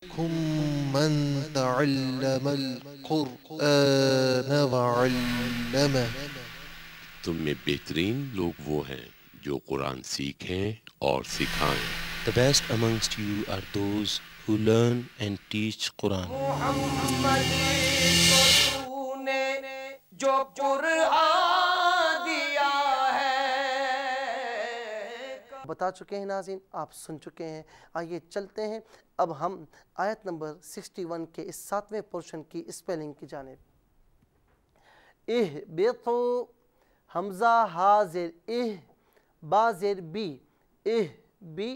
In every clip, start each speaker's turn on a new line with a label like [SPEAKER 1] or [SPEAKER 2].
[SPEAKER 1] من تعلم القرآن وعلمه.
[SPEAKER 2] تم میں بہترین لوگ وہ ہیں جو قرآن سیکھیں اور سکھائیں.
[SPEAKER 3] The best amongst you are those who learn and teach Quran.
[SPEAKER 4] محمد کو تو نے جو قرآن دیا ہے.
[SPEAKER 5] بتا چکے ہیں ناظرین، آپ سن چکے ہیں. آئیے چلتے ہیں اب ہم آیت نمبر 61 کے اس 7ویں پورشن کی اسپیلنگ کی جانب. اہبطو، حمزہ ہا زیر با زیر بی، بی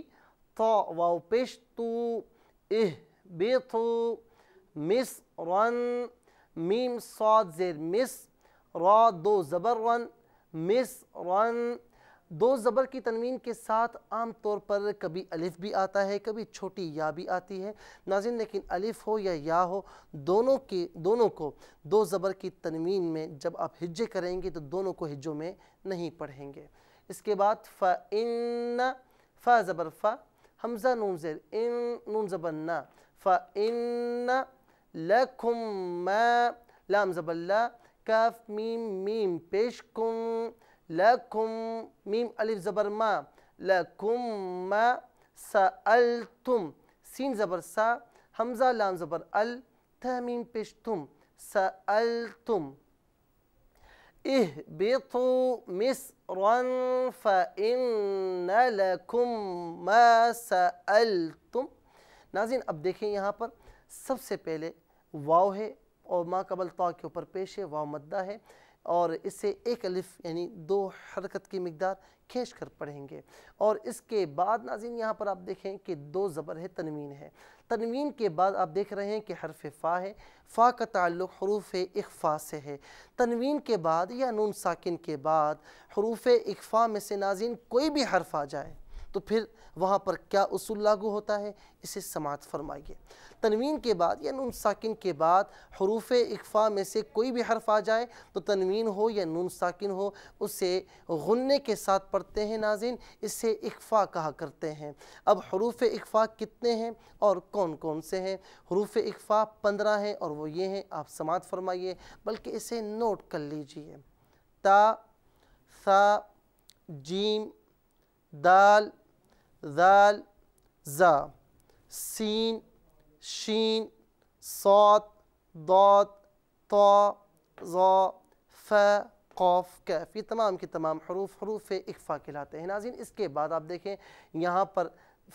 [SPEAKER 5] تا واو پیش تو، اہبطو مصرن، میم صاد زیر مس، را دو زبر رن، مصرن. دو زبر کی تنوین کے ساتھ عام طور پر کبھی الف بھی آتا ہے، کبھی چھوٹی یا بھی آتی ہے ناظرین، لیکن الف ہو یا یا ہو دونوں کو دو زبر کی تنوین میں جب آپ ہجے کریں گے تو دونوں کو ہجوں میں نہیں پڑھیں گے. اس کے بعد فَإِنَّ، فا زبر فا، حمزہ نون زیر ان، نون زبر نا، فَإِنَّ لَكُمْ مَا، لام زبر لا، کاف میم میم پیش کن، لَكُمْ میم الف زبر ما، لَكُمْ ما سَأَلْتُمْ، سین زبر سا، حمزہ لام زبر ال، تا میم پیش تم، سَأَلْتُمْ. اہبطوا مصرا فإن لكم ما سألتم. ناظرین اب دیکھیں یہاں پر سب سے پہلے واو ہے اور ما قبل تا کے اوپر پیش ہے، واو مدہ ہے، اور اس سے ایک الف یعنی دو حرکت کی مقدار کھینچ کر پڑھیں گے. اور اس کے بعد ناظرین یہاں پر آپ دیکھیں کہ دو زبر ہے، تنوین ہے. تنوین کے بعد آپ دیکھ رہے ہیں کہ حرف فا ہے، فا کا تعلق حروف اخفا سے ہے. تنوین کے بعد یا نون ساکن کے بعد حروف اخفا میں سے ناظرین کوئی بھی حرف آ جائے تو پھر وہاں پر کیا اصول لاگو ہوتا ہے، اسے سماعت فرمائیے. تنوین کے بعد یا نون ساکن کے بعد حروف اخفا میں سے کوئی بھی حرف آ جائے تو تنوین ہو یا نون ساکن ہو اسے غنّے کے ساتھ پڑھتے ہیں ناظرین، اسے اخفا کہا کرتے ہیں. اب حروف اخفا کتنے ہیں اور کون کون سے ہیں؟ حروف اخفا 15 ہیں اور وہ یہ ہیں، آپ سماعت فرمائیے بلکہ اسے نوٹ کر لیجئے. تا، ثا، جیم، دال، ذال، زا، سین، شین، صاد، ضاد، طا، ظا، فا، قاف، کاف. یہ تمام کے تمام حروف اخفا کہلاتے ہیں ناظرین. اس کے بعد آپ دیکھیں یہاں پر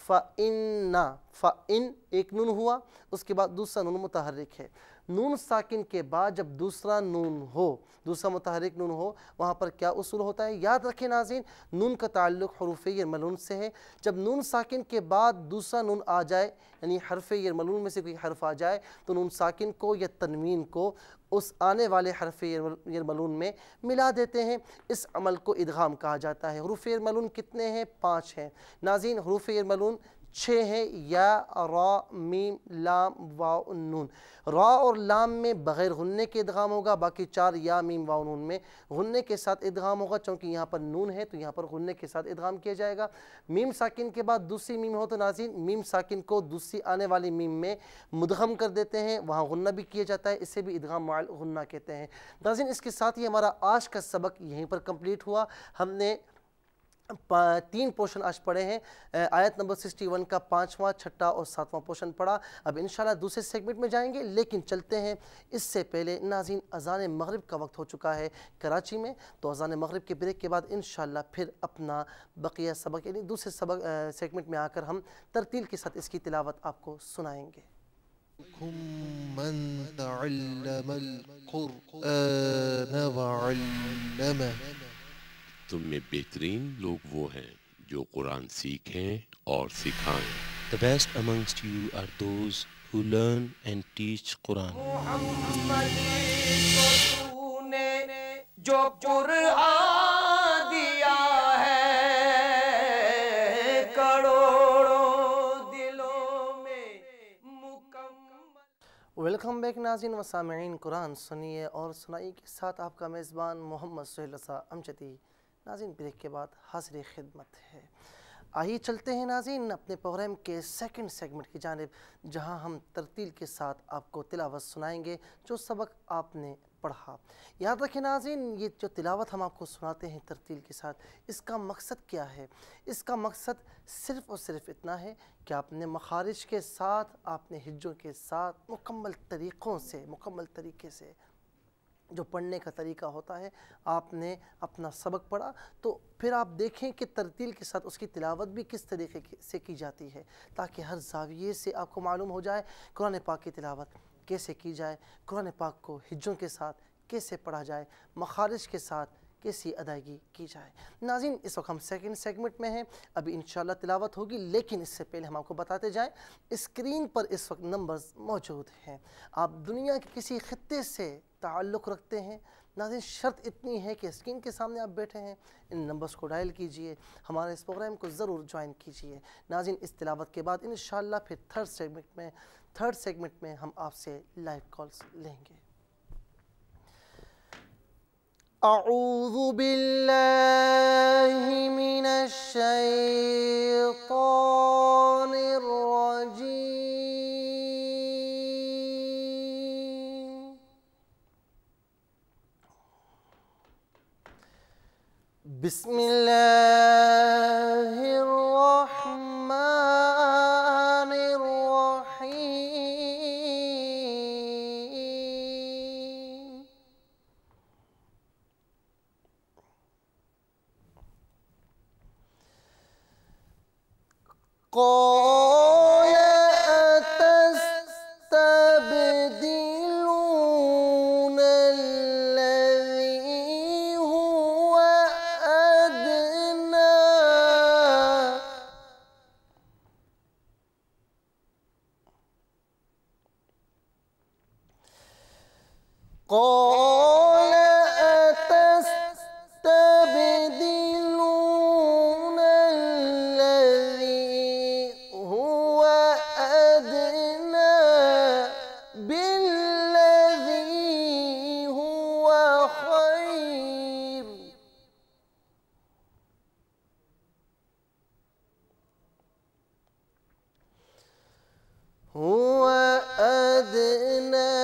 [SPEAKER 5] فَإِنَّ، فَإِن ایک نون ہوا، اس کے بعد دوسرا نون متحرک ہے. نون ساکن کے بعد جب دوسرا نون ہو، دوسرا متحرک نون ہو، وہاں پر کیا اصول ہوتا ہے؟ یاد رکھیں ناظرین، نون کا تعلق حروف یرملون سے ہے. جب نون ساکن کے بعد دوسرا نون آ جائے یعنی حرف یرملون میں سے کوئی حرف آ جائے تو نون ساکن کو یا تنوین کو اس آنے والے حرف یرملون میں ملا دیتے ہیں. اس عمل کو ادغام کہا جاتا ہے. حروف یرملون کتنے ہیں؟ 5 ہیں ناظرین. حروف یرملون 6 ہیں، یا، را، میم، لام، واو، نون. را اور لام میں بغیر غنّے کے ادغام ہوگا، باقی 4 یا، میم، واو، نون میں غنّے کے ساتھ ادغام ہوگا. چونکہ یہاں پر نون ہے تو یہاں پر غنّے کے ساتھ ادغام کیا جائے گا. میم ساکن کے بعد دوسری میم ہو تو ناظرین میم ساکن کو دوسری آنے والی میم میں مدغم کر دیتے ہیں، وہاں غنّہ بھی کیا جاتا ہے، اسے بھی ادغام مع الغنّہ کہتے ہیں. ناظرین اس کے ساتھ ہی ہمارا آج کا سبق یہیں پر کمپلیٹ ہوا. ہم نے 3 پورشن آج پڑھے ہیں. آیت نمبر 61 کا 5واں، 6واں اور 7واں پورشن پڑھا. اب انشاءاللہ دوسرے سیگمنٹ میں جائیں گے، لیکن چلتے ہیں اس سے پہلے ناظرین اذان مغرب کا وقت ہو چکا ہے کراچی میں، تو اذان مغرب کے بریک کے بعد انشاءاللہ پھر اپنا بقیہ سبق یعنی دوسرے سیگمنٹ میں آ کر ہم ترتیل کے ساتھ اس کی تلاوت آپ کو سنائیں گے.
[SPEAKER 1] من تعلم القرآن وعلمه.
[SPEAKER 2] تم میں بہترین لوگ وہ ہیں جو قرآن سیکھیں اور سکھائیں.
[SPEAKER 3] The best amongst you are those who learn and teach Quran.
[SPEAKER 4] محمد کو تو نے جو قرآن دیا ہے کروڑوں دلوں میں مکمل.
[SPEAKER 5] ویلکم بیک ناظرین و سامعین. قرآن سنیے اور سنائیے کے ساتھ آپ کا میزبان محمد سہیل رضا امجدی. ناظرین بریک کے بعد حاضر خدمت ہے. آئیے چلتے ہیں ناظرین اپنے پروگرام کے سیکنڈ سیگمنٹ کی جانب، جہاں ہم ترتیل کے ساتھ آپ کو تلاوت سنائیں گے جو سبق آپ نے پڑھا۔ یاد رکھیں ناظرین، یہ جو تلاوت ہم آپ کو سناتے ہیں ترتیل کے ساتھ، اس کا مقصد کیا ہے؟ اس کا مقصد صرف اور صرف اتنا ہے کہ آپ نے مخارج کے ساتھ، آپ نے ہجوں کے ساتھ مکمل طریقے سے جو پڑھنے کا طریقہ ہوتا ہے، آپ نے اپنا سبق پڑھا، تو پھر آپ دیکھیں کہ ترتیل کے ساتھ اس کی تلاوت بھی کس طریقے سے کی جاتی ہے، تاکہ ہر زاویے سے آپ کو معلوم ہو جائے قرآن پاک کی تلاوت کیسے کی جائے، قرآن پاک کو ہجوں کے ساتھ کیسے پڑھا جائے، مخارج کے ساتھ کیسی ادائیگی کی جائے۔ ناظرین اس وقت ہم سیکنڈ سیگمنٹ میں ہیں، ابھی انشاءاللہ تلاوت ہوگی، لیکن اس سے پہلے ہم آپ کو بتاتے جائیں اسکرین پر اس وقت نمبرز موجود ہیں۔ آپ دنیا کے کسی خطے سے تعلق رکھتے ہیں، ناظرین شرط اتنی ہے کہ اسکرین کے سامنے آپ بیٹھے ہیں، ان نمبرز کو ڈائل کیجئے، ہمارے اس پروگرام کو ضرور جوائن کیجئے۔ ناظرین اس تلاوت کے بعد انشاءاللہ پھر تھرڈ سیگمنٹ میں ہم آپ سے لائیو کالز لیں گے۔ اعوذ باللہ من الشیطان الرجیم، بسم اللہ الرحمن الرحیم۔ قال أتستبدلون الذي هو أدنى قال أتستبدلون الذي هو أدنى بالذي هو خير هو أدنى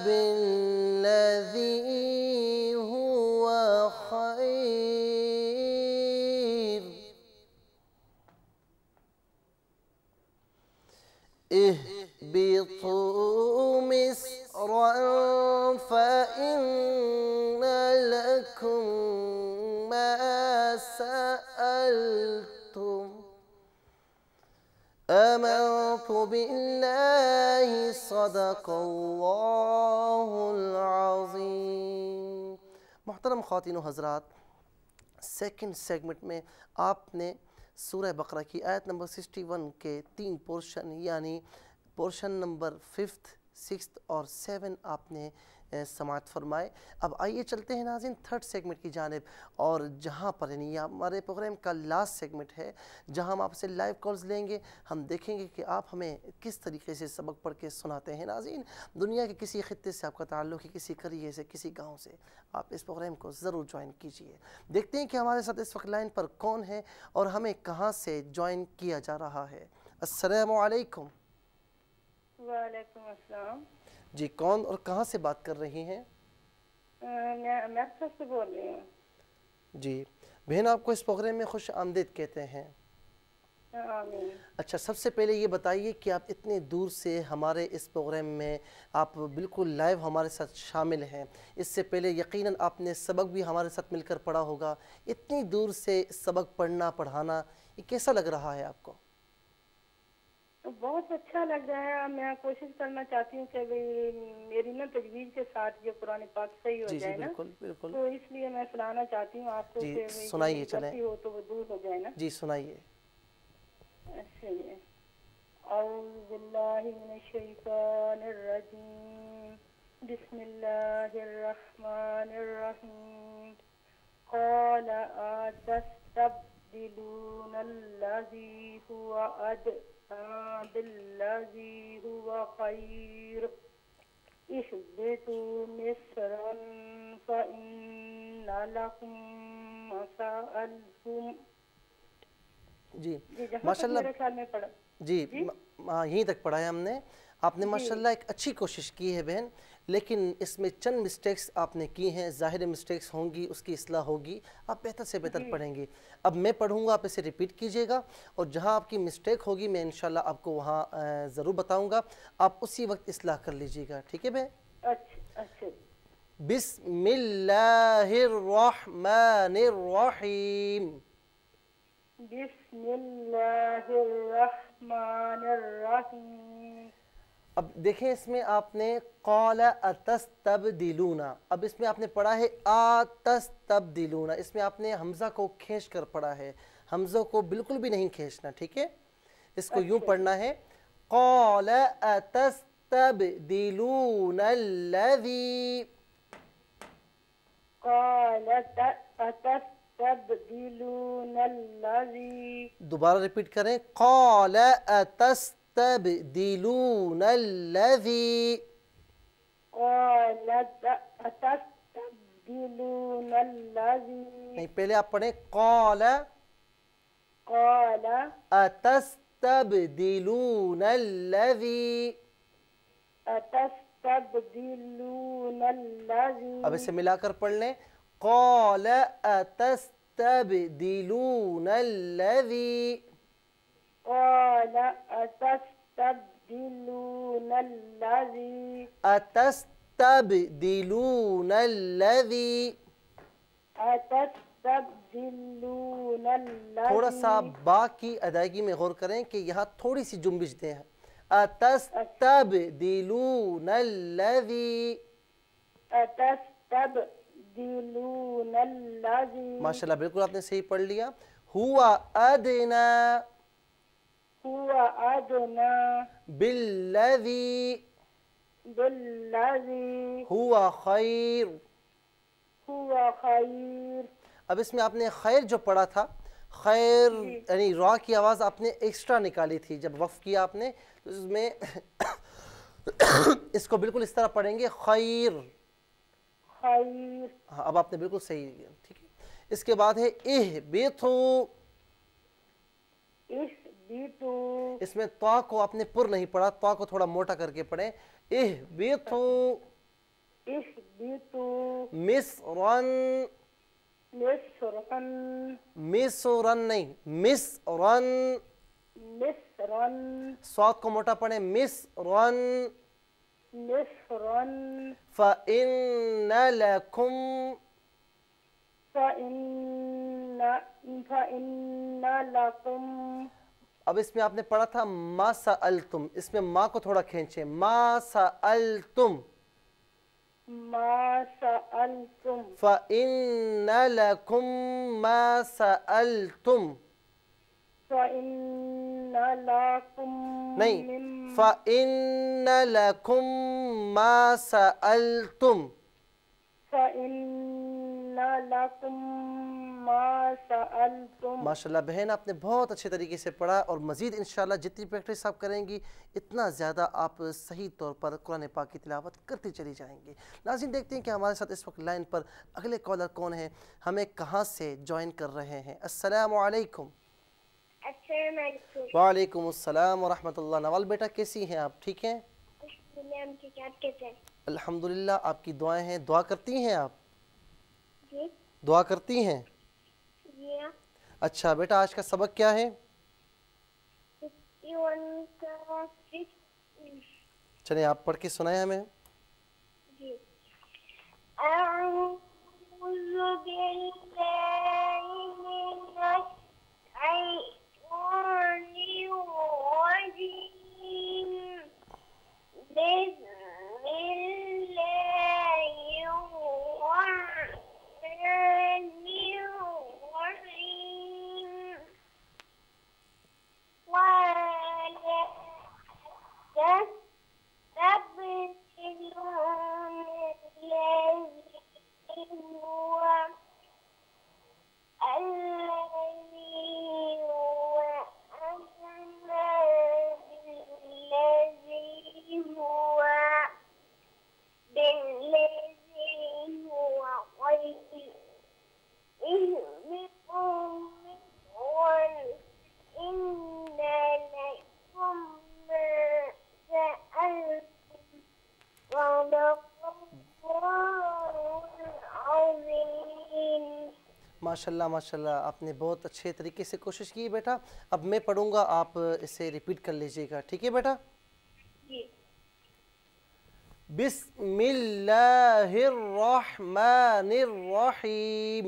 [SPEAKER 5] بالذي هو خير اهبطوا مصرا فإن لكم ما سألتم آمنت بالله صدق اللہ العظیم۔ محترم خواتین و حضرات، سیکنڈ سیگمنٹ میں آپ نے سورہ بقرہ کی آیت نمبر 61 کے 3 پورشن، یعنی پورشن نمبر 5th 6th اور 7 آپ نے سماعت فرمائے۔ اب آئیے چلتے ہیں ناظرین تھرڈ سیگمنٹ کی جانب، اور جہاں پر یعنی یہ ہمارے پروگرام کا لاسٹ سیگمنٹ ہے، جہاں ہم آپ سے لائیو کالز لیں گے، ہم دیکھیں گے کہ آپ ہمیں کس طریقے سے سبق پڑھ کے سناتے ہیں۔ ناظرین دنیا کے کسی خطے سے آپ کا تعلق ہے، کسی قریے سے، کسی گاؤں سے، آپ اس پروگرام کو ضرور جوائن کیجئے۔ دیکھتے ہیں کہ ہمارے ساتھ اس وقت لائن پر کون ہے اور ہمیں کہاں سے جوائن کیا جا رہا ہے۔ السلام علیکم۔
[SPEAKER 6] وعلیکم السلام۔
[SPEAKER 5] جی کون اور کہاں سے بات کر رہی ہیں؟
[SPEAKER 6] میں مکتب سے بول رہی ہوں۔
[SPEAKER 5] جی بہن، آپ کو اس پروگرام میں خوش آمدید کہتے ہیں۔
[SPEAKER 6] آمین۔
[SPEAKER 5] اچھا، سب سے پہلے یہ بتائیے کہ آپ اتنے دور سے ہمارے اس پروگرام میں آپ بالکل لائیو ہمارے ساتھ شامل ہیں، اس سے پہلے یقیناً آپ نے سبق بھی ہمارے ساتھ مل کر پڑھا ہوگا، اتنی دور سے سبق پڑھنا پڑھانا یہ کیسا لگ رہا ہے آپ کو؟
[SPEAKER 6] بہت اچھا لگ رہا ہے۔ میں کوشش کرنا چاہتی ہوں کہ میری نا تجویز کے ساتھ یہ قرآن پاک صحیح ہو جائے نا،
[SPEAKER 5] بالکل
[SPEAKER 6] تو اس لیے میں سنانا چاہتی ہوں آپ کو
[SPEAKER 5] جی،
[SPEAKER 6] کہ
[SPEAKER 5] سنائیے چلیں۔
[SPEAKER 6] غلطی ہو تو وہ دور ہو جائے نا۔
[SPEAKER 5] جی سنائیے۔
[SPEAKER 6] اچھا جی۔ اعوذ باللہ من الشیطان الرجیم، بسم اللہ الرحمن الرحیم۔ قال أتستبدلون الذي هو أدنى بالذي هو خير اهبطوا مصرا فإن لكم ما سألتم
[SPEAKER 5] جی
[SPEAKER 6] جی جہاں تک
[SPEAKER 5] ماشاءاللہ
[SPEAKER 6] میرے خیال میں پڑھا
[SPEAKER 5] جی یہیں تک پڑھا ہے ہم نے. آپ نے ماشاءاللہ ایک اچھی کوشش کی ہے بہن، لیکن اس میں چند مسٹیکس آپ نے کی ہیں، ظاہر مسٹیکس ہوں گی، اس کی اصلاح ہوگی، آپ بہتر سے بہتر پڑھیں گے. اب میں پڑھوں گا، آپ اسے ریپیٹ کیجئے گا، اور جہاں آپ کی مسٹیک ہوگی میں انشاءاللہ آپ کو وہاں ضرور بتاؤں گا، آپ اسی وقت اصلاح کر لیجئے گا. ٹھیک ہے بہن؟
[SPEAKER 6] اچھا اچھا.
[SPEAKER 5] بسم اللہ الرحمن الرحیم.
[SPEAKER 6] بسم اللہ الرحمن الرحیم.
[SPEAKER 5] اب دیکھیں اس میں آپ نے قال اتستبدلون، اب اس میں آپ نے پڑھا ہے آتستبدلون، اس میں آپ نے حمزہ کو کھینچ کر پڑھا ہے، حمزہ کو بالکل بھی نہیں کھینچنا. ٹھیک ہے؟ اس کو یوں پڑھنا ہے قال اتستبدلون الذی،
[SPEAKER 6] قال اتستبدلون الذی.
[SPEAKER 5] دوبارہ ریپیٹ کریں قال اتستبدلون الذی،
[SPEAKER 6] قال اتستبدلون الذی.
[SPEAKER 5] نہیں پہلے آپ پڑھیں قال
[SPEAKER 6] قال
[SPEAKER 5] اتستبدلون الذی.
[SPEAKER 6] اتستبدلون الذی.
[SPEAKER 5] اب اسے ملا کر پڑھ لیں قال اتستبدلون الذی،
[SPEAKER 6] قال اتستبدلون الذی.
[SPEAKER 5] اتستبدلون الذی.
[SPEAKER 6] اتستبدلون الذی.
[SPEAKER 5] تھوڑا سا با کی ادائیگی میں غور کریں کہ یہاں تھوڑی سی جنبش دیں. اتستبدلون الذی.
[SPEAKER 6] اتستبدلون الذی.
[SPEAKER 5] ماشاءاللہ بالکل آپ نے صحیح پڑھ لیا. ہوا ادنا
[SPEAKER 6] هو ادنی
[SPEAKER 5] بالذی
[SPEAKER 6] بالذی
[SPEAKER 5] ہوا خیر.
[SPEAKER 6] هو خیر.
[SPEAKER 5] اب اس میں آپ نے خیر جو پڑھا تھا، خیر یعنی را کی آواز آپ نے ایکسٹرا نکالی تھی جب وقف کیا آپ نے، تو اس میں اس کو بالکل اس طرح پڑھیں گے خیر.
[SPEAKER 6] خیر.
[SPEAKER 5] ہاں اب آپ نے بالکل صحیح لیا. ٹھیک ہے؟ اس کے بعد ہے اہبطو.
[SPEAKER 6] اہبطو.
[SPEAKER 5] اس میں طا کو آپ نے پر نہیں پڑھا، طا کو تھوڑا موٹا کر کے پڑھیں. اہبطو
[SPEAKER 6] اہبطو
[SPEAKER 5] مصرن.
[SPEAKER 6] مصرن.
[SPEAKER 5] مصرن نہیں، مصرن.
[SPEAKER 6] مصرن.
[SPEAKER 5] صاد کو موٹا پڑھیں مصرن.
[SPEAKER 6] مصرن.
[SPEAKER 5] فَإِنَّ لَكُمْ.
[SPEAKER 6] فَإِنَّ لَكُمْ.
[SPEAKER 5] اب اس میں آپ نے پڑھا تھا ما سألتم، اس میں ما کو تھوڑا کھینچیں ما سألتم.
[SPEAKER 6] ما سألتم.
[SPEAKER 5] فَإِنَّ لَكُمْ ما سألتم.
[SPEAKER 6] فَإِنَّ لَكُمْ
[SPEAKER 5] نہیں، فَإِنَّ لَكُمْ ما سألتم.
[SPEAKER 6] فَإِنَّ لَكُمْ ما سألتم.
[SPEAKER 5] ماشاءاللہ بہن آپ نے بہت اچھے طریقے سے پڑھا، اور مزید انشاءاللہ جتنی پریکٹس آپ کریں گی اتنا زیادہ آپ صحیح طور پر قرآن پاک کی تلاوت کرتے چلی جائیں گے. ناظرین دیکھتے ہیں کہ ہمارے ساتھ اس وقت لائن پر اگلے کالر کون ہیں، ہمیں کہاں سے جوائن کر رہے ہیں. السلام علیکم.
[SPEAKER 7] السلام علیکم.
[SPEAKER 5] وعلیکم السلام ورحمۃ اللہ. نوال بیٹا کیسی ہیں آپ؟ ٹھیک ہیں؟ الحمدللہ. آپ کی دعائیں ہیں. دعا کرتی ہیں آپ؟
[SPEAKER 7] جی
[SPEAKER 5] دعا کرتی ہیں؟
[SPEAKER 7] جی.
[SPEAKER 5] اچھا بیٹا آج کا سبق کیا ہے؟
[SPEAKER 7] 51 کا 6.
[SPEAKER 5] چلیں آپ پڑھ کے سنائیں ہمیں.
[SPEAKER 7] جی. اعوذ باللہ من الشیطان الرجیم. بسم اللہ الرحمن الرحیم. ولا تستبدلون
[SPEAKER 5] ماشاءاللہ ماشاءاللہ، آپ نے بہت اچھے طریقے سے کوشش کی بیٹا۔ اب میں پڑھوں گا، آپ اسے ریپیٹ کر لیجئے گا، ٹھیک ہے بیٹا؟
[SPEAKER 7] جی۔
[SPEAKER 5] بسم اللہ الرحمن الرحیم۔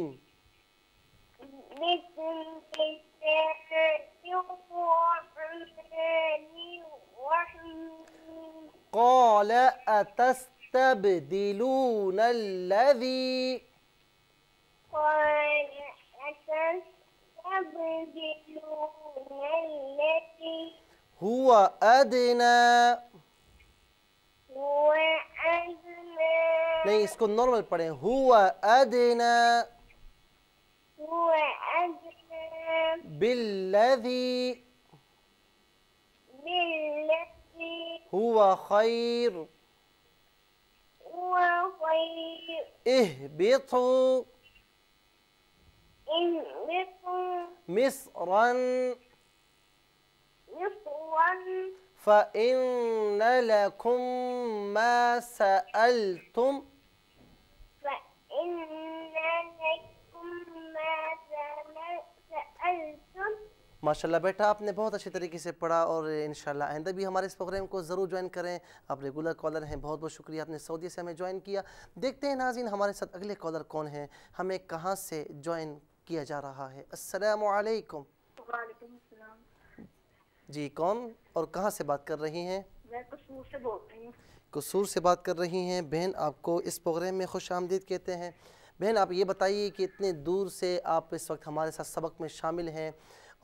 [SPEAKER 7] بسم الله الرحمن الرحيم.
[SPEAKER 5] قال أتستبدلون الذي
[SPEAKER 7] قال أتستبدلون الذي
[SPEAKER 5] هو أدنى،
[SPEAKER 7] هو أدنى
[SPEAKER 5] نہیں اس کو نارمل پڑھیں، هو أدنى
[SPEAKER 7] هو أدنى
[SPEAKER 5] بالذي
[SPEAKER 7] بالذي
[SPEAKER 5] هو خير
[SPEAKER 7] هو خير.
[SPEAKER 5] اهبطوا
[SPEAKER 7] اهبطوا
[SPEAKER 5] مصرا
[SPEAKER 7] مصرا
[SPEAKER 5] فإن لكم ما سألتم،
[SPEAKER 7] فإن لكم ما سألتم.
[SPEAKER 5] ماشاءاللہ بیٹا آپ نے بہت اچھے طریقے سے پڑھا، اور انشاءاللہ آئندہ بھی ہمارے اس پروگرام کو ضرور جوائن کریں۔ آپ ریگولر کالر ہیں، بہت بہت شکریہ، آپ نے سعودی سے ہمیں جوائن کیا۔ دیکھتے ہیں ناظرین ہمارے ساتھ اگلے کالر کون ہیں، ہمیں کہاں سے جوائن کیا جا رہا ہے۔ السلام علیکم۔
[SPEAKER 6] وعلیکم السلام،
[SPEAKER 5] جی کون اور کہاں سے بات کر رہی ہیں؟
[SPEAKER 6] میں قصور سے بول رہی ہوں۔
[SPEAKER 5] قصور سے بات کر رہی ہیں بہن، آپ کو اس پروگرام میں خوش آمدید کہتے ہیں۔ بہن آپ یہ بتائیے کہ اتنے دور سے آپ اس وقت ہمارے ساتھ سبق میں شامل ہیں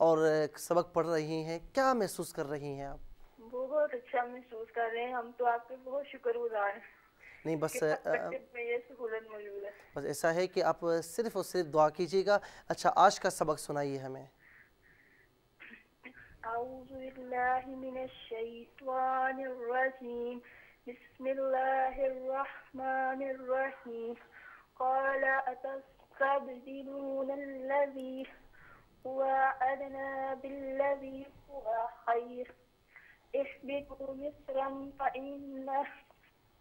[SPEAKER 5] اور سبق پڑھ رہی ہیں، کیا محسوس کر رہی ہیں آپ؟
[SPEAKER 6] بہت اچھا محسوس کر رہے ہیں، ہم تو آپ کے بہت شکر گزار ہیں
[SPEAKER 5] نہیں بس
[SPEAKER 6] کہ تک میں یہ سہولت موجود ہے۔
[SPEAKER 5] بس ایسا ہے کہ آپ صرف اور صرف دعا کیجیے گا۔ اچھا آج کا سبق سنائیے ہمیں۔
[SPEAKER 6] اعوذ باللہ من الشیطان الرجیم، بسم اللہ الرحمن الرحیم۔ قال أتستبدلون الذي هو أدنى بالذي هو خير اهبطوا مصرا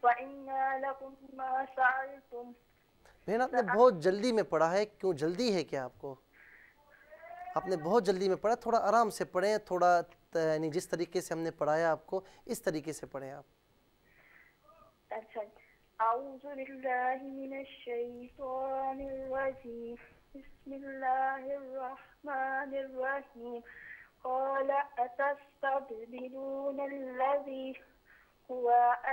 [SPEAKER 6] فإن لكم ما سألتم.
[SPEAKER 5] بہن آپ نے بہت جلدی میں پڑھا ہے، کیوں جلدی ہے کیا آپ کو؟ آپ نے بہت جلدی میں پڑھا، تھوڑا آرام سے پڑھیں، تھوڑا یعنی جس طریقے سے ہم نے پڑھایا آپ کو اس طریقے سے پڑھیں آپ۔
[SPEAKER 6] اچھا، اعوذ باللہ من الشیطان الرجیم، بسم اللہ الرحمن الرحیم۔ قال أتستبدلون الذي هو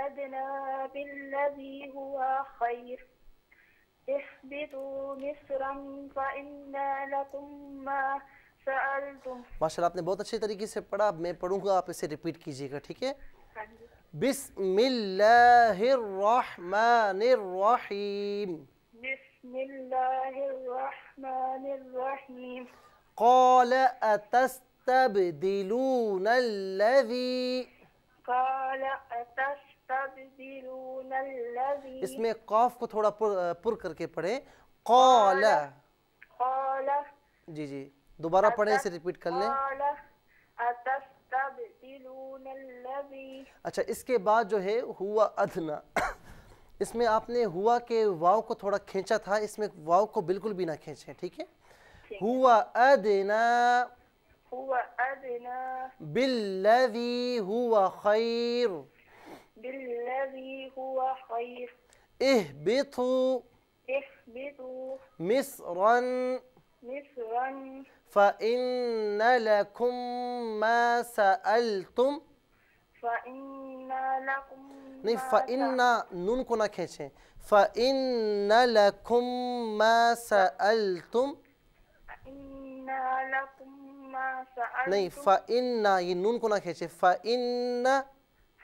[SPEAKER 6] أدنى بالذي هو خير اهبطوا مصرا فإن لكم ما سألتم.
[SPEAKER 5] ماشاءاللہ آپ نے بہت اچھے طریقے سے پڑھا، اب میں پڑھوں گا، آپ اسے ریپیٹ کیجیے گا، ٹھیک ہے؟ بسم اللہ الرحمن الرحیم۔
[SPEAKER 6] بسم اللہ الرحمن الرحیم۔
[SPEAKER 5] قال أتستبدلون الذي،
[SPEAKER 6] قال أتستبدلون الذي،
[SPEAKER 5] اس میں قاف کو تھوڑا پر کر کے پڑھیں، قال،
[SPEAKER 6] قال،
[SPEAKER 5] جی جی دوبارہ پڑھیں، اسے ریپیٹ کر لیں۔
[SPEAKER 6] قال أتستبدلون الذي،
[SPEAKER 5] اچھا اس کے بعد جو ہے ہوا ادنا، اس میں آپ نے ہوا کے واو کو تھوڑا کھینچا تھا، اس میں واو کو بالکل بھی نہ کھینچیں، ٹھیک ہے؟ ہوا ادنا
[SPEAKER 6] هو أدنى
[SPEAKER 5] بالذی ہوا خیر
[SPEAKER 6] بالذي هو خير
[SPEAKER 5] اہبطوا
[SPEAKER 6] اهبطوا
[SPEAKER 5] مصرا
[SPEAKER 6] مصرا
[SPEAKER 5] فإن لكم ما سألتم،
[SPEAKER 6] فإن لكم
[SPEAKER 5] نہیں
[SPEAKER 6] ما
[SPEAKER 5] فإن نون کو نہ کھینچیں، فإن لكم ما سألتم،
[SPEAKER 6] فإن لكم ما
[SPEAKER 5] نہیں
[SPEAKER 6] سألتم،
[SPEAKER 5] فإن یہ نون کو نہ کھینچیں، فإن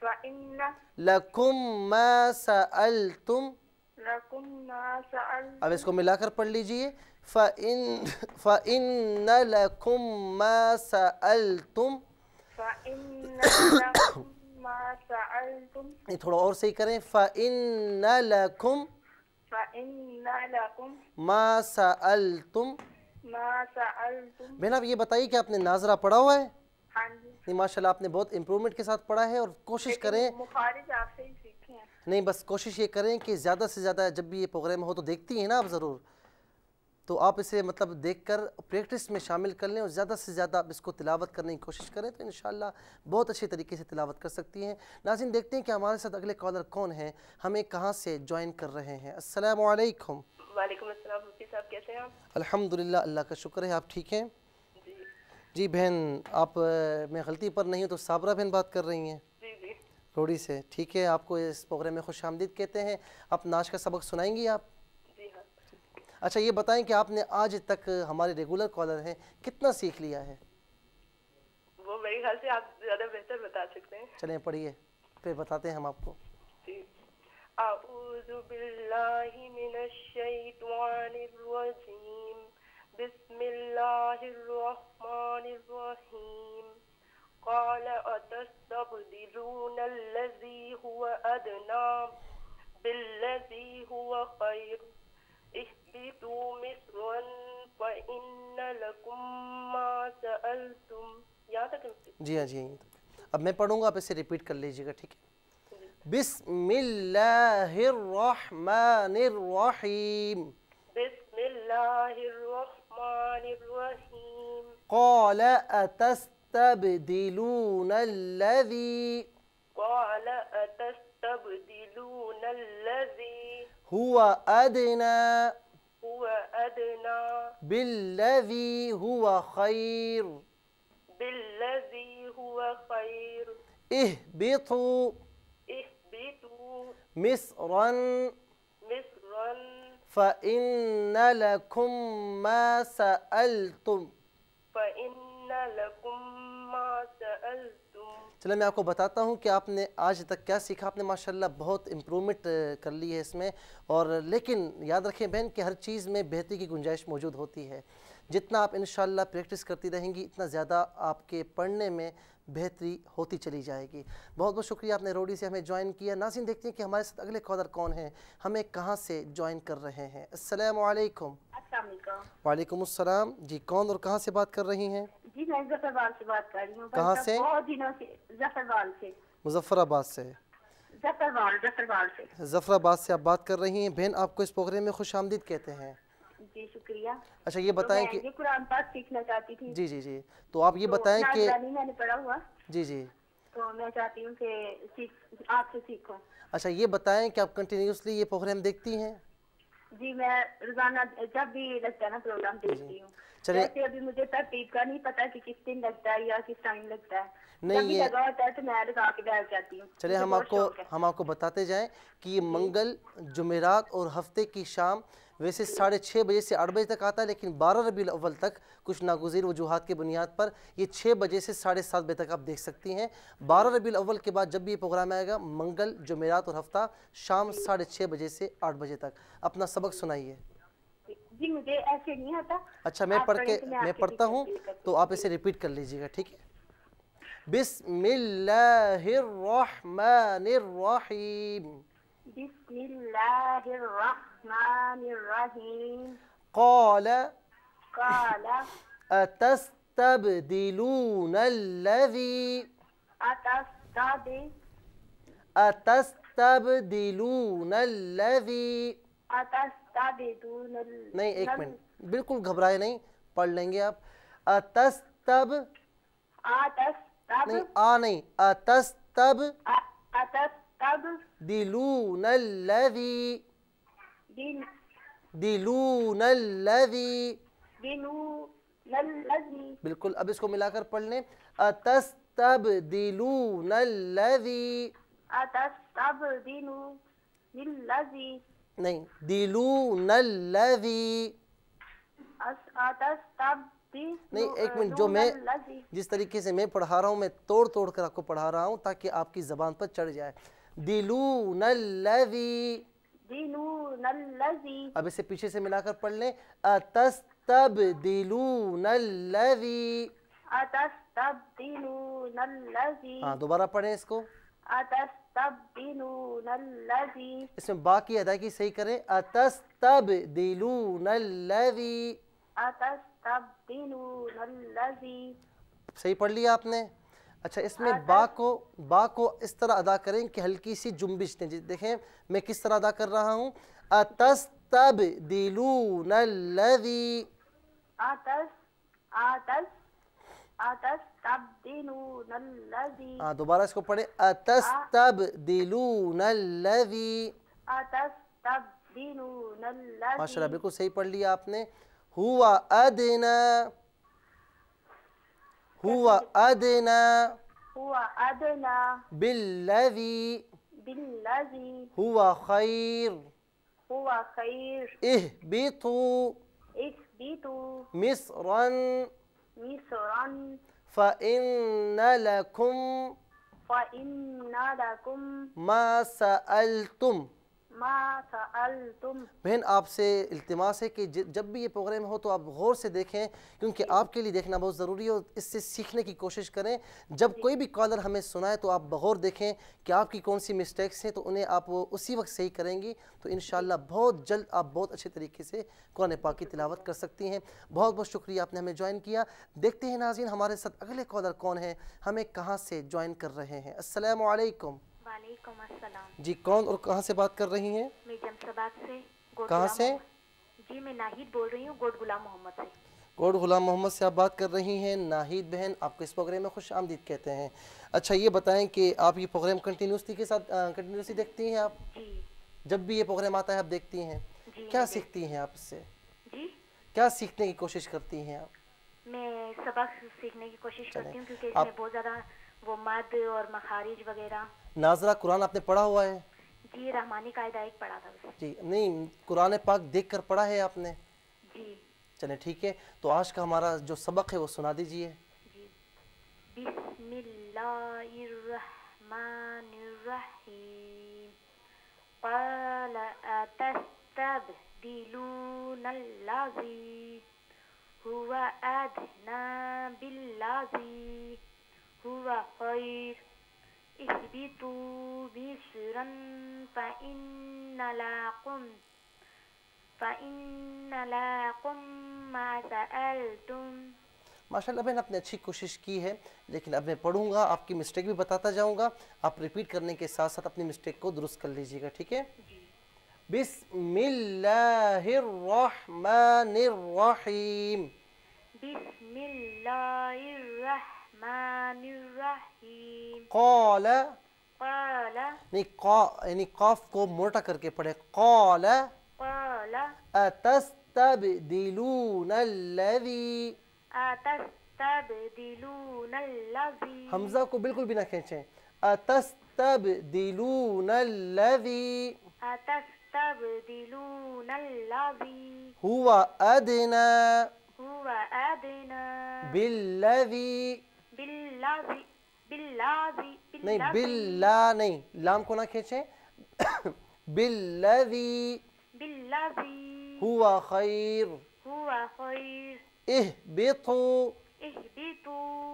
[SPEAKER 6] فإن
[SPEAKER 5] لكم ما سألتم،
[SPEAKER 6] لكم ما سألتم.
[SPEAKER 5] اب اس کو ملا کر پڑھ لیجئے، فإن لكم ما سألتم،
[SPEAKER 6] فإن لكم ما سألتم،
[SPEAKER 5] یہ تھوڑا اور صحیح کریں، فإن لكم
[SPEAKER 6] فإن لكم
[SPEAKER 5] ما سألتم۔
[SPEAKER 6] ما سألتم.
[SPEAKER 5] بہن آپ یہ بتائیے کہ آپ نے ناظرہ پڑھا ہوا ہے؟
[SPEAKER 6] ہاں جی،
[SPEAKER 5] نہیں ماشاءاللہ آپ نے بہت امپرومنٹ کے ساتھ پڑھا ہے، اور کوشش کریں،
[SPEAKER 6] مخارج آپ سے ہی سیکھے ہیں.
[SPEAKER 5] نہیں بس کوشش یہ کریں کہ زیادہ سے زیادہ جب بھی یہ پروگرام ہو تو دیکھتی ہیں نا آپ ضرور، تو آپ اسے مطلب دیکھ کر پریکٹس میں شامل کر لیں اور زیادہ سے زیادہ آپ اس کو تلاوت کرنے کی کوشش کریں تو انشاءاللہ بہت اچھے طریقے سے تلاوت کر سکتی ہیں۔ ناظرین دیکھتے ہیں کہ ہمارے ساتھ اگلے کالر کون ہیں، ہمیں کہاں سے جوائن کر رہے ہیں۔ السلام علیکم۔
[SPEAKER 6] وعلیکم السلام مفتی صاحب، کیسے ہیں آپ؟
[SPEAKER 5] الحمدللہ، اللہ کا شکر ہے، آپ ٹھیک ہیں؟
[SPEAKER 6] جی
[SPEAKER 5] جی بہن، آپ میں غلطی پر نہیں ہوں تو صابرہ بہن بات کر رہی ہیں
[SPEAKER 6] جی جی
[SPEAKER 5] روڑی سے، ٹھیک ہے؟ آپ کو اس پروگرام میں خوش آمدید کہتے ہیں۔ آپ نعت کا سبق سنائیں گی آپ؟
[SPEAKER 6] جی ہاں۔
[SPEAKER 5] اچھا یہ بتائیں کہ آپ نے آج تک ہمارے ریگولر کالر ہیں کتنا سیکھ لیا ہے؟
[SPEAKER 6] وہ میرے خیال سے آپ زیادہ بہتر بتا سکتے ہیں۔
[SPEAKER 5] چلیں پڑھیے، پھر بتاتے ہیں ہم آپ کو۔
[SPEAKER 6] جی اعوذ باللہ من الشیطان الرجیم، بسم اللہ الرحمن الرحیم۔ قال اتستبدلون الذی هو ادنی بالذی هو خیر، اہبطوا مصرا فإن لکم ما سألتم۔ یہاں تک؟
[SPEAKER 5] جی ہاں جی ہاں، اب میں پڑھوں گا، آپ اسے ریپیٹ کر لیجیے گا، ٹھیک ہے؟ بسم اللہ الرحمن الرحیم۔
[SPEAKER 6] بسم اللہ الرحمن الرحیم۔
[SPEAKER 5] قال اتستبدلون الذی
[SPEAKER 6] قال اتستبدلون الذی
[SPEAKER 5] هو ادنی
[SPEAKER 6] هو ادنی
[SPEAKER 5] بالذی هو خیر،
[SPEAKER 6] بالذی هو خیر،
[SPEAKER 5] اہبطوا
[SPEAKER 6] اہبطوا
[SPEAKER 5] مصرا
[SPEAKER 6] مصرا
[SPEAKER 5] فإن لکم ما سألتم۔
[SPEAKER 6] فإن لکم ما سألتم۔
[SPEAKER 5] چلیں میں آپ کو بتاتا ہوں کہ آپ نے آج تک کیا سیکھا۔ آپ نے ماشاءاللہ بہت امپرومنٹ کر لی ہے اس میں، اور لیکن یاد رکھیں بہن کہ ہر چیز میں بہتری کی گنجائش موجود ہوتی ہے۔ جتنا آپ انشاءاللہ پریکٹس کرتی رہیں گی اتنا زیادہ آپ کے پڑھنے میں بہتری ہوتی چلی جائے گی۔ بہت بہت شکریہ، آپ نے روڈی سے ہمیں جوائن کیا۔ ناظرین دیکھتے ہیں کہ ہمارے ساتھ اگلے کالر کون ہیں، ہمیں کہاں سے جوائن کر رہے ہیں۔ السلام علیکم۔
[SPEAKER 6] السلام علیکم۔
[SPEAKER 5] وعلیکم السلام، جی کون اور کہاں سے بات کر رہی ہیں؟
[SPEAKER 6] جی میں ظفربال سے بات کر رہی ہوں۔
[SPEAKER 5] کہاں سے؟
[SPEAKER 6] بہت دنوں سے ظفربال سے۔
[SPEAKER 5] مظفر آباد سے۔
[SPEAKER 6] ظفربال سے۔
[SPEAKER 5] ظفر آباد سے آپ بات کر رہی ہیں۔ بہن آپ کو اس پروگرام میں خوش آمدید کہتے ہیں۔
[SPEAKER 6] جی شکریہ۔
[SPEAKER 5] اچھا یہ بتائیں کہ
[SPEAKER 6] یہ قرآن پاک سیکھنا چاہتی تھی۔
[SPEAKER 5] جی جی جی، تو آپ یہ بتائیں کہ
[SPEAKER 6] نازرانی میں نے پڑھا ہوا،
[SPEAKER 5] جی جی،
[SPEAKER 6] تو میں چاہتی ہوں کہ آپ سے سیکھوں۔
[SPEAKER 5] اچھا یہ بتائیں کہ آپ کنٹینیوسلی یہ پروگرام دیکھتی ہیں؟
[SPEAKER 6] جی میں روزانہ جب بھی لگتا ہے نا پروگرام دیکھتی ہوں۔
[SPEAKER 5] چلے
[SPEAKER 6] ویسے ابھی مجھے ترتیب کا نہیں پتا کہ کس دن لگتا ہے یا کس ٹائم لگتا ہے۔
[SPEAKER 5] نہیں،
[SPEAKER 6] جب بھی
[SPEAKER 5] یہ
[SPEAKER 6] لگا ہوتا ہے تو میں لگا کے بیٹھ جاتی ہوں۔
[SPEAKER 5] چلے ہم آپ کو بتاتے جائیں کہ یہ منگل، جمعرات اور ہفتے کی شام ویسے 6:30 بجے سے 8 بجے تک آتا ہے، لیکن 12 ربیع الاول تک کچھ ناگزیر وجوہات کے بنیاد پر یہ 6 بجے سے 7:30 بجے تک آپ دیکھ سکتی ہیں۔ 12 ربیع الاول کے بعد جب بھی یہ پروگرام آئے گا، منگل، جمعرات اور ہفتہ شام 6:30 بجے سے 8 بجے تک۔ اپنا سبق سنائیے۔
[SPEAKER 6] جی مجھے ایسے نہیں آتا۔
[SPEAKER 5] اچھا میں پڑھتا ہوں تو آپ اسے ریپیٹ کر لیجیے گا، ٹھیک ہے؟ بسم اللہ الرحمن الرحیم۔
[SPEAKER 6] بسم اللہ الرحمن الرحیم۔
[SPEAKER 5] قال
[SPEAKER 6] قال
[SPEAKER 5] اتستبدلون الذی نہیں ایک منٹ، بالکل گھبرائے نہیں، پڑھ لیں گے آپ۔ دلون الذی بالکل، اب اس کو ملا کر پڑھ لیں۔ اتستبدلون الذی نہیں، دلون الذی نہیں، ایک منٹ، جو میں جس طریقے سے میں پڑھا رہا ہوں میں توڑ کر آپ کو پڑھا رہا ہوں تاکہ آپ کی زبان پر چڑھ جائے۔ دلون الذی، اب اسے پیچھے سے ملا کر پڑھ لیں۔ اتستبدلون الذی، ہاں دوبارہ پڑھیں اس کو۔ اس میں با کی ادائیگی صحیح کریں۔ اتستبدلون الذی، صحیح پڑھ لیا آپ نے؟ اچھا اس میں با کو اس طرح ادا کریں کہ ہلکی سی جنبش دیں. دیکھیں میں کس طرح ادا کر رہا ہوں. اتستبدلون الذی
[SPEAKER 6] تبدلون الذی
[SPEAKER 5] دوبارہ اس کو پڑھیں. اتستبدلون الذی.
[SPEAKER 6] تبدلون الذی
[SPEAKER 5] ماشاء اللہ بالکل صحیح پڑھ لیا آپ نے. ہوا ادنا بالذی ہوا خیر اہبطوا مصرا فإن لكم ما سألتم. بہن آپ سے التماس ہے کہ جب بھی یہ پروگرام ہو تو آپ غور سے دیکھیں کیونکہ آپ کے لیے دیکھنا بہت ضروری ہے اور اس سے سیکھنے کی کوشش کریں. جب کوئی بھی کالر ہمیں سنائے تو آپ بغور دیکھیں کہ آپ کی کون سی مسٹیکس ہیں تو انہیں آپ اسی وقت صحیح کریں گی تو انشاءاللہ بہت جلد آپ بہت اچھے طریقے سے قرآن پاک کی تلاوت کر سکتی ہیں. بہت بہت شکریہ آپ نے ہمیں جوائن کیا. دیکھتے ہیں ناظرین ہمارے ساتھ اگلے کالر کون ہیں, ہمیں کہاں سے جوائن کر رہے ہیں. السلام علیکم.
[SPEAKER 8] وعلیکم السلام.
[SPEAKER 5] جی کون اور کہاں سے بات کر رہی ہیں؟
[SPEAKER 8] میں جمسباد سے.
[SPEAKER 5] کہاں سے؟
[SPEAKER 8] جی میں ناہید بول رہی ہوں گوڈ غلام محمد سے.
[SPEAKER 5] گوڈ غلام محمد سے آپ بات کر رہی ہیں. ناہید بہن آپ کو اس پروگرام میں خوش آمدید کہتے ہیں. اچھا یہ بتائیں کہ آپ یہ پروگرام کنٹینیوسلی دیکھتی ہیں آپ؟
[SPEAKER 8] جی.
[SPEAKER 5] جب بھی یہ پروگرام آتا ہے آپ دیکھتی ہیں؟
[SPEAKER 8] جی.
[SPEAKER 5] کیا سیکھتی ہیں آپ اس سے؟
[SPEAKER 8] جی
[SPEAKER 5] کیا سیکھنے کی کوشش کرتی ہیں آپ؟
[SPEAKER 8] میں سبق سیکھنے کی کوشش کرتی ہوں کیونکہ اس میں بہت زیادہ وہ مد اور مخارج وغیرہ.
[SPEAKER 5] ناظرہ قرآن آپ نے پڑھا ہوا ہے؟
[SPEAKER 8] جی رحمانی قاعدہ ایک پڑھا تھا.
[SPEAKER 5] جی نہیں قرآن پاک دیکھ کر پڑھا ہے آپ نے؟
[SPEAKER 8] جی.
[SPEAKER 5] چلیں ٹھیک ہے تو آج کا ہمارا جو سبق ہے وہ سنا دیجئے.
[SPEAKER 8] جی. بسم اللہ الرحمن الرحیم. قال اتستبدلون الذی هو ادنی بالذی هو خیر اهبطوا مصرا فإن لكم ما سألتم.
[SPEAKER 5] ماشاءاللہ بہن آپ نے اچھی کوشش کی ہے لیکن اب میں پڑھوں گا آپ کی مسٹیک بھی بتاتا جاؤں گا. آپ ریپیٹ کرنے کے ساتھ ساتھ اپنی مسٹیک کو درست کر لیجئے گا ٹھیک ہے. بسم اللہ الرحمن الرحیم.
[SPEAKER 8] بسم اللہ الرحمن الرحیم.
[SPEAKER 5] قال
[SPEAKER 8] نہیں
[SPEAKER 5] یعنی قاف کو موٹا کر کے پڑھے. قال اتستبدلون الذی.
[SPEAKER 8] اتستبدلون الذی.
[SPEAKER 5] حمزہ کو بالکل بھی نہ کھینچیں. اتستبدلون الذی.
[SPEAKER 8] اتستبدلون الذی.
[SPEAKER 5] هو ادنی بالذی. نہیں باللہ نہیں لام کو نہ کھینچیں. بالذی ہوا خیر. اہبطوا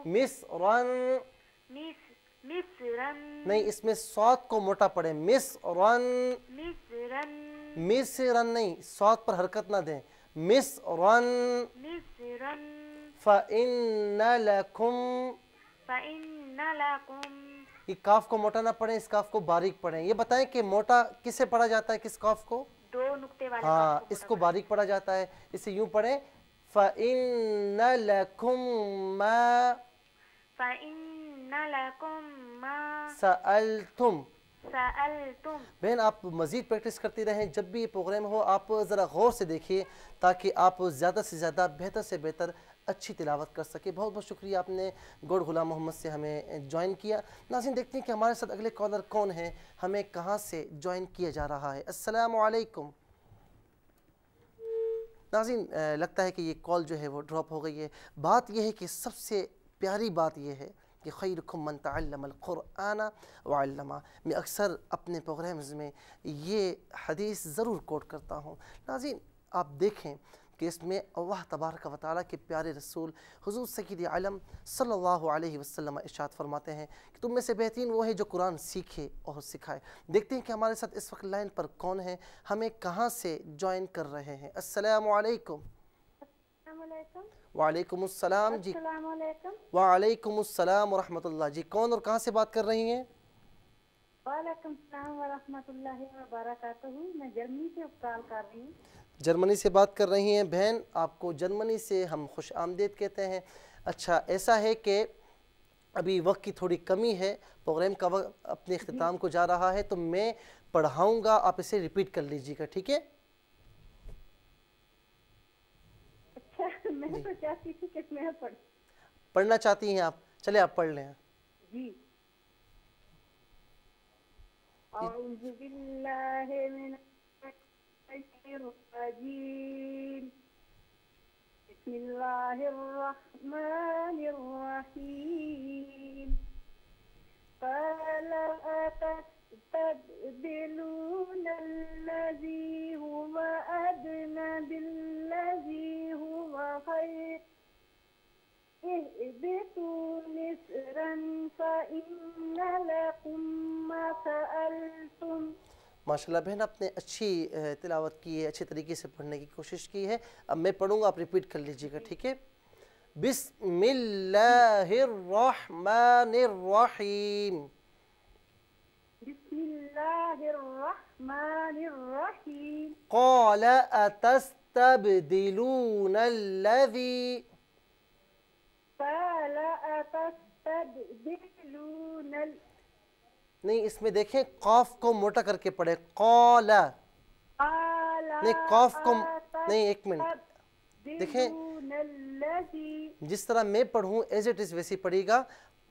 [SPEAKER 5] مصرا. نہیں اس میں صاد کو موٹا پڑھیں. مصرا نہیں صاد پر حرکت نہ دیں. مصرا فإن لكم. یہ کاف کو موٹا نہ پڑھیں اس کاف کو باریک پڑھیں. یہ بتائیں کہ موٹا کسے پڑھا جاتا ہے کس کاف کو؟
[SPEAKER 8] دو نقطے والے.
[SPEAKER 5] ہاں اس کو باریک پڑھا جاتا ہے. اسے یوں پڑھیں فإن لكم ما سألتم. بہن آپ مزید پریکٹس کرتی رہیں. جب بھی یہ پروگرام ہو آپ ذرا غور سے دیکھیے تاکہ آپ زیادہ سے زیادہ بہتر سے بہتر اچھی تلاوت کر سکے. بہت بہت شکریہ آپ نے گوڈ غلام محمد سے ہمیں جوائن کیا. ناظرین دیکھتے ہیں کہ ہمارے ساتھ اگلے کالر کون ہیں, ہمیں کہاں سے جوائن کیا جا رہا ہے. السلام علیکم. ناظرین لگتا ہے کہ یہ کال جو ہے وہ ڈراپ ہو گئی ہے. بات یہ ہے کہ سب سے پیاری بات یہ ہے کہ خیرکم من تعلم القرآن وعلمہ. میں اکثر اپنے پروگرامز میں یہ حدیث ضرور کوٹ کرتا ہوں. ناظرین آپ دیکھیں کہ اس میں اللہ تبارک و تعالیٰ کے پیارے رسول حضور سید عالم صلی اللہ علیہ وسلم ارشاد فرماتے ہیں کہ تم میں سے بہترین وہ ہے جو قرآن سیکھے اور سکھائے. دیکھتے ہیں کہ ہمارے ساتھ اس وقت لائن پر کون ہے, ہمیں کہاں سے جوائن کر رہے ہیں. السلام علیکم.
[SPEAKER 7] السلام
[SPEAKER 6] علیکم.
[SPEAKER 5] وعلیکم السلام جی.
[SPEAKER 6] السلام علیکم.
[SPEAKER 5] وعلیکم السلام ورحمۃ اللہ جی. کون اور کہاں سے بات کر رہی ہیں؟
[SPEAKER 6] وعلیکم السلام ورحمۃ اللہ وبرکاتہ. میں جرمنی سے کال کر رہی ہوں.
[SPEAKER 5] جرمنی سے بات کر رہی ہیں بہن. آپ کو جرمنی سے ہم خوش آمدید کہتے ہیں. اچھا ایسا ہے کہ ابھی وقت کی تھوڑی کمی ہے، پروگرام کا وقت اپنے اختتام کو جا رہا ہے، تو میں پڑھاؤں گا، آپ اسے ریپیٹ کر لیجیے گا، ٹھیک ہے؟
[SPEAKER 6] اچھا میں تو چاہتی تھی کہ میں
[SPEAKER 5] پڑھنا چاہتی ہیں آپ؟ چلے آپ پڑھ لیں.
[SPEAKER 6] جی. اعوذ باللہ من الشیطان الرجیم. بسم اللہ الرحمن الرحیم. قال أتستبدلون الذي هو أدنى بالذي هو خير اهبطوا مصرا فإن لكم ما سألتم.
[SPEAKER 5] ماشاءاللہ بہن آپ نے اچھی تلاوت کی ہے، اچھے طریقے سے پڑھنے کی کوشش کی ہے. اب میں پڑھوں گا، آپ ریپیٹ کر لیجیے گا، ٹھیک ہے؟ بسم اللہ الرحمن الرحیم.
[SPEAKER 6] بسم اللہ الرحمن الرحیم.
[SPEAKER 5] قال أتستبدلون الذي
[SPEAKER 6] قال أتستبدلون
[SPEAKER 5] نہیں، اس میں دیکھیں قاف کو موٹا کر کے پڑھے. قال نہیں، قاف کو نہیں، ایک منٹ دیکھیں، جس طرح میں پڑھوں ایز اٹ از ویسی پڑھی گا.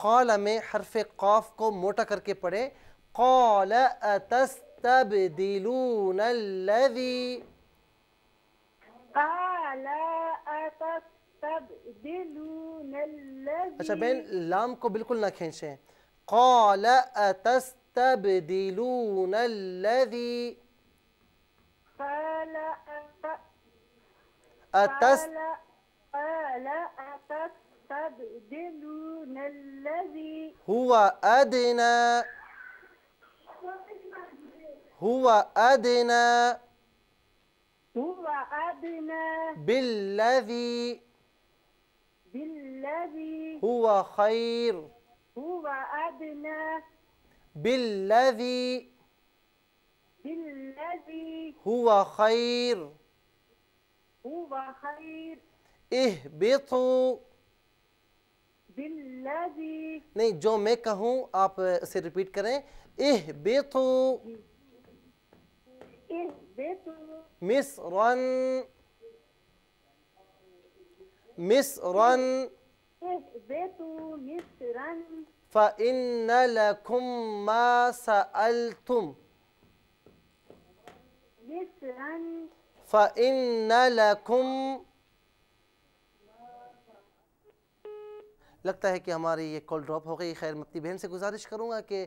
[SPEAKER 5] قال میں حرف قاف کو موٹا کر کے پڑھے. قال أتستبدلون الذي
[SPEAKER 6] قال أتستبدلون الذي.
[SPEAKER 5] اچھا بہن لام کو بالکل نہ کھینچیں. قال أتستبدلون الذي
[SPEAKER 6] قال أتستبدلون الذي
[SPEAKER 5] هو أدنى هو أدنى
[SPEAKER 6] هو أدنى
[SPEAKER 5] بالذي هو خير
[SPEAKER 6] هو أدنى
[SPEAKER 5] بالذي هو خير
[SPEAKER 6] هو خير
[SPEAKER 5] اهبطوا
[SPEAKER 6] بالذي.
[SPEAKER 5] نہیں، جو میں کہوں آپ اسے ریپیٹ کریں. اهبطوا
[SPEAKER 6] اهبطوا
[SPEAKER 5] مصرا مصرا
[SPEAKER 6] اهبطوا مصرا
[SPEAKER 5] فإن لكم ما سألتم
[SPEAKER 6] مصرا
[SPEAKER 5] فإن لكم. لگتا ہے کہ ہماری یہ کال ڈراپ ہو گئی. خیر، میں اپنی بہن سے گزارش کروں گا کہ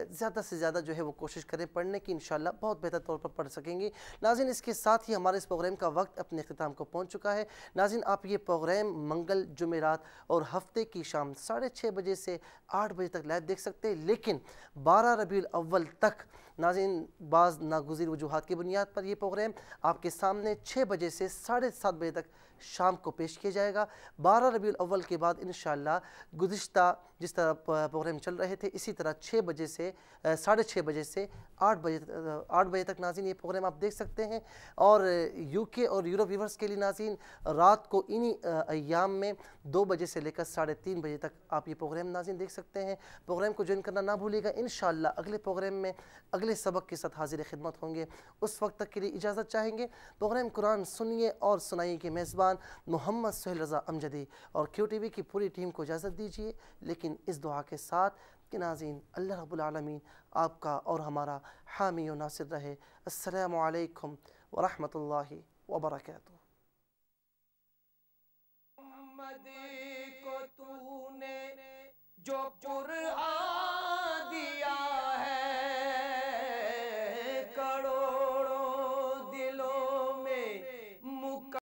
[SPEAKER 5] زیادہ سے زیادہ جو ہے وہ کوشش کریں پڑھنے کی، انشاءاللہ بہت بہتر طور پر پڑھ سکیں گی. ناظرین اس کے ساتھ ہی ہمارے اس پروگرام کا وقت اپنے اختتام کو پہنچ چکا ہے. ناظرین آپ یہ پروگرام منگل، جمعرات اور ہفتے کی شام 6:30 بجے سے 8 بجے تک لائیو دیکھ سکتے ہیں، لیکن 12 ربیع الاول تک ناظرین بعض ناگزیر وجوہات کی بنیاد پر یہ پروگرام آپ کے سامنے 6 بجے سے 7:30 بجے تک شام کو پیش کیا جائے گا. 12 ربیع الاول کے بعد انشاءاللہ گزشتہ جس طرح پروگرام چل رہے تھے اسی طرح 6 بجے سے 6:30 بجے سے 8 بجے تک ناظرین یہ پروگرام آپ دیکھ سکتے ہیں. اور یو کے اور یورپ ویورز کے لیے ناظرین رات کو انہی ایام میں 2 بجے سے لے کر 3:30 بجے تک آپ یہ پروگرام ناظرین دیکھ سکتے ہیں. پروگرام کو جوائن کرنا نہ بھولیے گا. انشاءاللہ اگلے پروگرام میں اگلے سبق کے ساتھ حاضر خدمت ہوں گے. اس وقت تک کے لیے اجازت چاہیں گے. پروگرام قرآن سنیے اور سنائیے کے میزبان محمد سہیل رضا امجدی اور کیو ٹی وی کی پوری ٹیم کو اجازت دیجیے، لیکن اس دعا کے ساتھ کہ ناظرین اللہ رب العالمین آپ کا اور ہمارا حامی و ناصر رہے. السلام علیکم ورحمۃ اللہ وبرکاتہ.
[SPEAKER 4] محمد کو تو نے جو قرآن